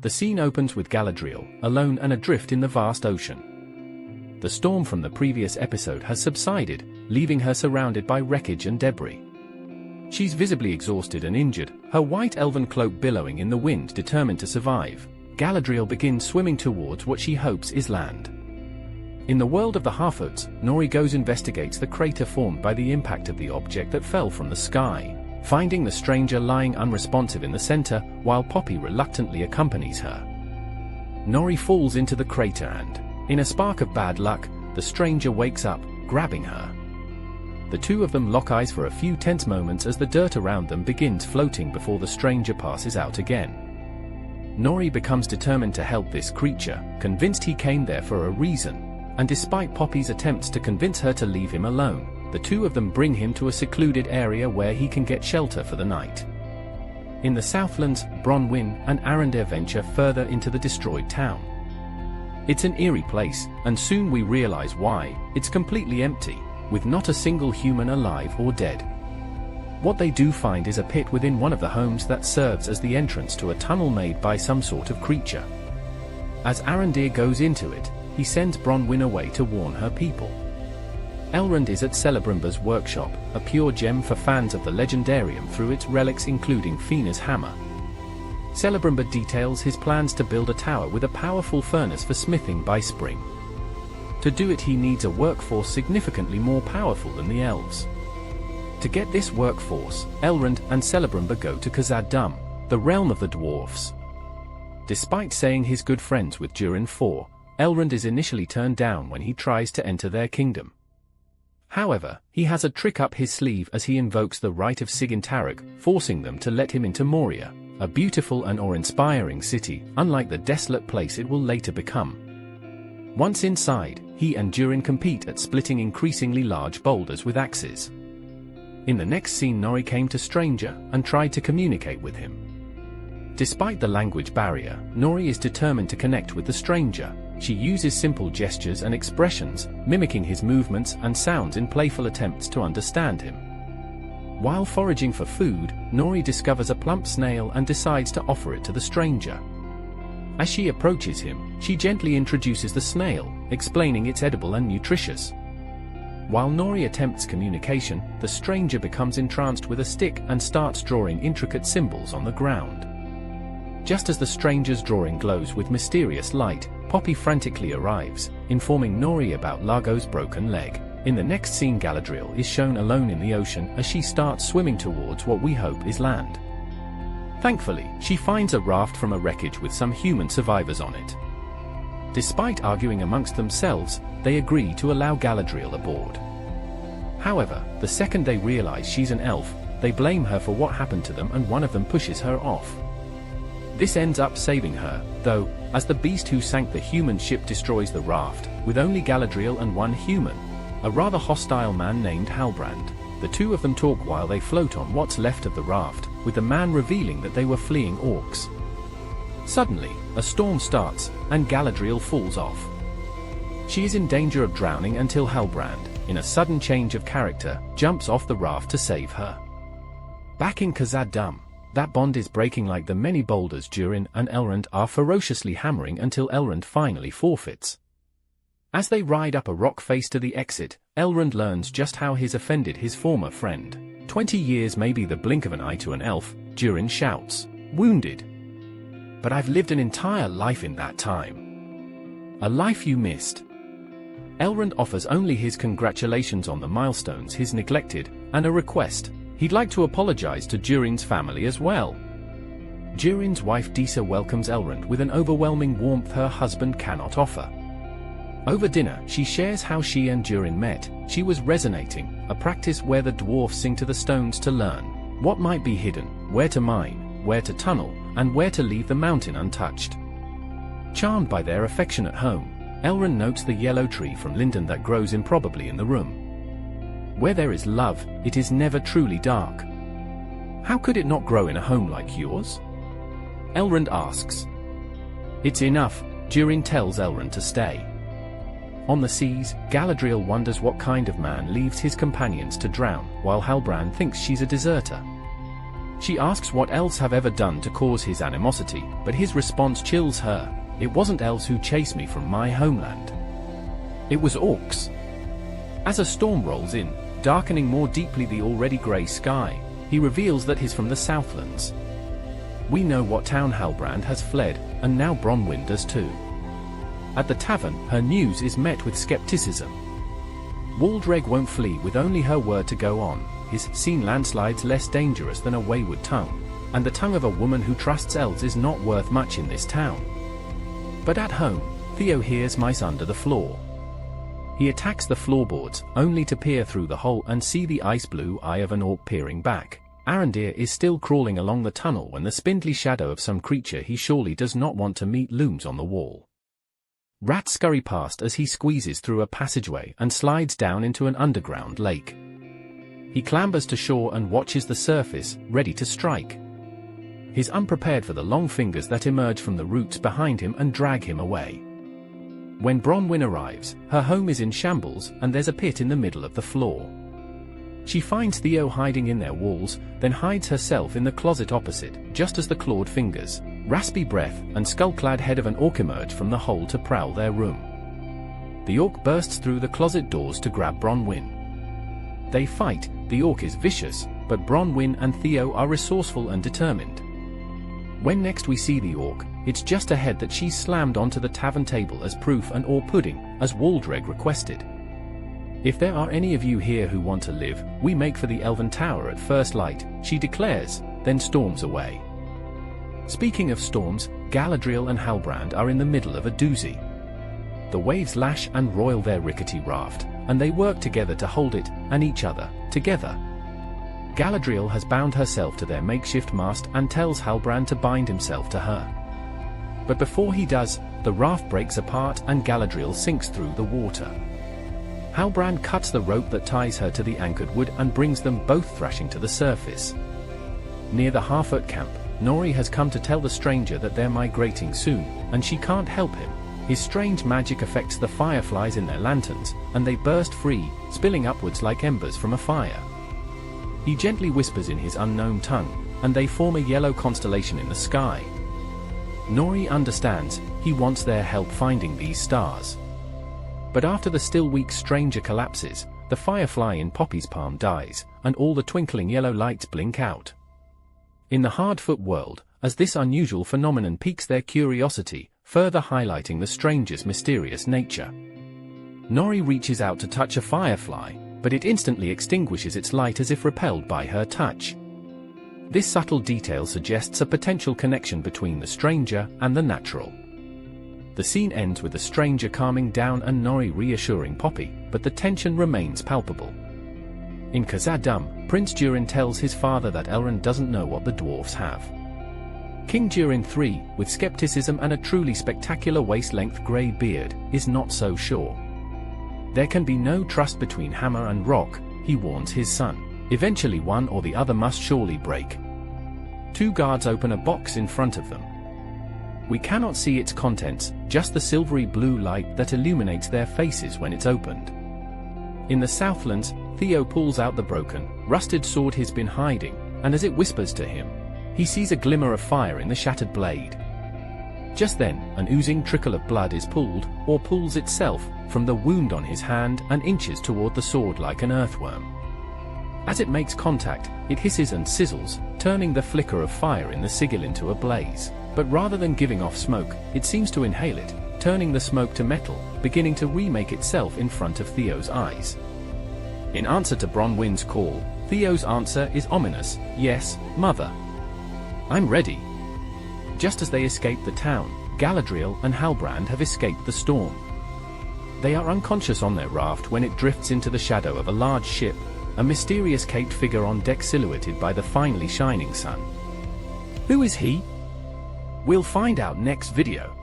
The scene opens with Galadriel, alone and adrift in the vast ocean. The storm from the previous episode has subsided, leaving her surrounded by wreckage and debris. She's visibly exhausted and injured, her white elven cloak billowing in the wind, determined to survive. Galadriel begins swimming towards what she hopes is land. In the world of the Harfoots, Nori goes investigates the crater formed by the impact of the object that fell from the sky, finding the stranger lying unresponsive in the center, while Poppy reluctantly accompanies her. Nori falls into the crater and, in a spark of bad luck, the stranger wakes up, grabbing her. The two of them lock eyes for a few tense moments as the dirt around them begins floating before the stranger passes out again. Nori becomes determined to help this creature, convinced he came there for a reason, and despite Poppy's attempts to convince her to leave him alone, the two of them bring him to a secluded area where he can get shelter for the night. In the Southlands, Bronwyn and Arondir venture further into the destroyed town. It's an eerie place, and soon we realize why. It's completely empty, with not a single human alive or dead. What they do find is a pit within one of the homes that serves as the entrance to a tunnel made by some sort of creature. As Arondir goes into it, he sends Bronwyn away to warn her people. Elrond is at Celebrimbor's workshop, a pure gem for fans of the Legendarium through its relics including Fina's hammer. Celebrimbor details his plans to build a tower with a powerful furnace for smithing by spring. To do it he needs a workforce significantly more powerful than the elves. To get this workforce, Elrond and Celebrimbor go to Khazad-dûm, the realm of the dwarfs. Despite saying he's good friends with Durin IV, Elrond is initially turned down when he tries to enter their kingdom. However, he has a trick up his sleeve as he invokes the right of Sigyn-Tarag, forcing them to let him into Moria, a beautiful and awe-inspiring city, unlike the desolate place it will later become. Once inside, he and Durin compete at splitting increasingly large boulders with axes. In the next scene, Nori came to Stranger and tried to communicate with him. Despite the language barrier, Nori is determined to connect with the stranger. She uses simple gestures and expressions, mimicking his movements and sounds in playful attempts to understand him. While foraging for food, Nori discovers a plump snail and decides to offer it to the stranger. As she approaches him, she gently introduces the snail, explaining it's edible and nutritious. While Nori attempts communication, the stranger becomes entranced with a stick and starts drawing intricate symbols on the ground. Just as the stranger's drawing glows with mysterious light, Poppy frantically arrives, informing Nori about Largo's broken leg. In the next scene, Galadriel is shown alone in the ocean as she starts swimming towards what we hope is land. Thankfully, she finds a raft from a wreckage with some human survivors on it. Despite arguing amongst themselves, they agree to allow Galadriel aboard. However, the second they realize she's an elf, they blame her for what happened to them and one of them pushes her off. This ends up saving her, though, as the beast who sank the human ship destroys the raft, with only Galadriel and one human, a rather hostile man named Halbrand. The two of them talk while they float on what's left of the raft, with the man revealing that they were fleeing orcs. Suddenly, a storm starts, and Galadriel falls off. She is in danger of drowning until Halbrand, in a sudden change of character, jumps off the raft to save her. Back in Khazad-dûm, that bond is breaking like the many boulders Durin and Elrond are ferociously hammering until Elrond finally forfeits. As they ride up a rock face to the exit, Elrond learns just how he's offended his former friend. 20 years may be the blink of an eye to an elf, Durin shouts, wounded. But I've lived an entire life in that time. A life you missed. Elrond offers only his congratulations on the milestones he's neglected, and a request. He'd like to apologize to Durin's family as well. Durin's wife Disa welcomes Elrond with an overwhelming warmth her husband cannot offer. Over dinner, she shares how she and Durin met. She was resonating, a practice where the dwarfs sing to the stones to learn what might be hidden, where to mine, where to tunnel, and where to leave the mountain untouched. Charmed by their affectionate home, Elrond notes the yellow tree from linden that grows improbably in the room. Where there is love, it is never truly dark. How could it not grow in a home like yours? Elrond asks. It's enough, Durin tells Elrond to stay. On the seas, Galadriel wonders what kind of man leaves his companions to drown, while Halbrand thinks she's a deserter. She asks what elves have ever done to cause his animosity, but his response chills her. It wasn't elves who chased me from my homeland. It was orcs. As a storm rolls in, darkening more deeply the already grey sky, he reveals that he's from the Southlands. We know what town Halbrand has fled, and now Bronwyn does too. At the tavern, her news is met with skepticism. Waldreg won't flee with only her word to go on. He's seen landslides less dangerous than a wayward tongue, and the tongue of a woman who trusts elves is not worth much in this town. But at home, Theo hears mice under the floor. He attacks the floorboards, only to peer through the hole and see the ice-blue eye of an orc peering back. Arondir is still crawling along the tunnel when the spindly shadow of some creature he surely does not want to meet looms on the wall. Rats scurry past as he squeezes through a passageway and slides down into an underground lake. He clambers to shore and watches the surface, ready to strike. He's unprepared for the long fingers that emerge from the roots behind him and drag him away. When Bronwyn arrives, her home is in shambles and there's a pit in the middle of the floor. She finds Theo hiding in their walls, then hides herself in the closet opposite, just as the clawed fingers, raspy breath, and skull-clad head of an orc emerge from the hole to prowl their room. The orc bursts through the closet doors to grab Bronwyn. They fight. The orc is vicious, but Bronwyn and Theo are resourceful and determined. When next we see the orc, it's just ahead that she's slammed onto the tavern table as proof and or pudding, as Waldreg requested. If there are any of you here who want to live, we make for the Elven Tower at first light, she declares, then storms away. Speaking of storms, Galadriel and Halbrand are in the middle of a doozy. The waves lash and roil their rickety raft, and they work together to hold it, and each other, together. Galadriel has bound herself to their makeshift mast and tells Halbrand to bind himself to her. But before he does, the raft breaks apart and Galadriel sinks through the water. Halbrand cuts the rope that ties her to the anchored wood and brings them both thrashing to the surface. Near the Harfoot camp, Nori has come to tell the stranger that they're migrating soon, and she can't help him. His strange magic affects the fireflies in their lanterns, and they burst free, spilling upwards like embers from a fire. He gently whispers in his unknown tongue, and they form a yellow constellation in the sky. Nori understands, he wants their help finding these stars. But after the still weak stranger collapses, the firefly in Poppy's palm dies, and all the twinkling yellow lights blink out. In the Hardfoot world, as this unusual phenomenon piques their curiosity, further highlighting the stranger's mysterious nature. Nori reaches out to touch a firefly, but it instantly extinguishes its light as if repelled by her touch. This subtle detail suggests a potential connection between the stranger and the natural. The scene ends with the stranger calming down and Nori reassuring Poppy, but the tension remains palpable. In Khazad-dûm, Prince Durin tells his father that Elrond doesn't know what the dwarves have. King Durin III, with skepticism and a truly spectacular waist-length grey beard, is not so sure. There can be no trust between hammer and rock, he warns his son. Eventually one or the other must surely break. Two guards open a box in front of them. We cannot see its contents, just the silvery blue light that illuminates their faces when it's opened. In the Southlands, Theo pulls out the broken, rusted sword he's been hiding, and as it whispers to him, he sees a glimmer of fire in the shattered blade. Just then, an oozing trickle of blood is pulled, or pulls itself, from the wound on his hand and inches toward the sword like an earthworm. As it makes contact, it hisses and sizzles, turning the flicker of fire in the sigil into a blaze. But rather than giving off smoke, it seems to inhale it, turning the smoke to metal, beginning to remake itself in front of Theo's eyes. In answer to Bronwyn's call, Theo's answer is ominous, "Yes, mother. I'm ready." Just as they escape the town, Galadriel and Halbrand have escaped the storm. They are unconscious on their raft when it drifts into the shadow of a large ship, a mysterious caped figure on deck silhouetted by the finely shining sun. Who is he? We'll find out next video.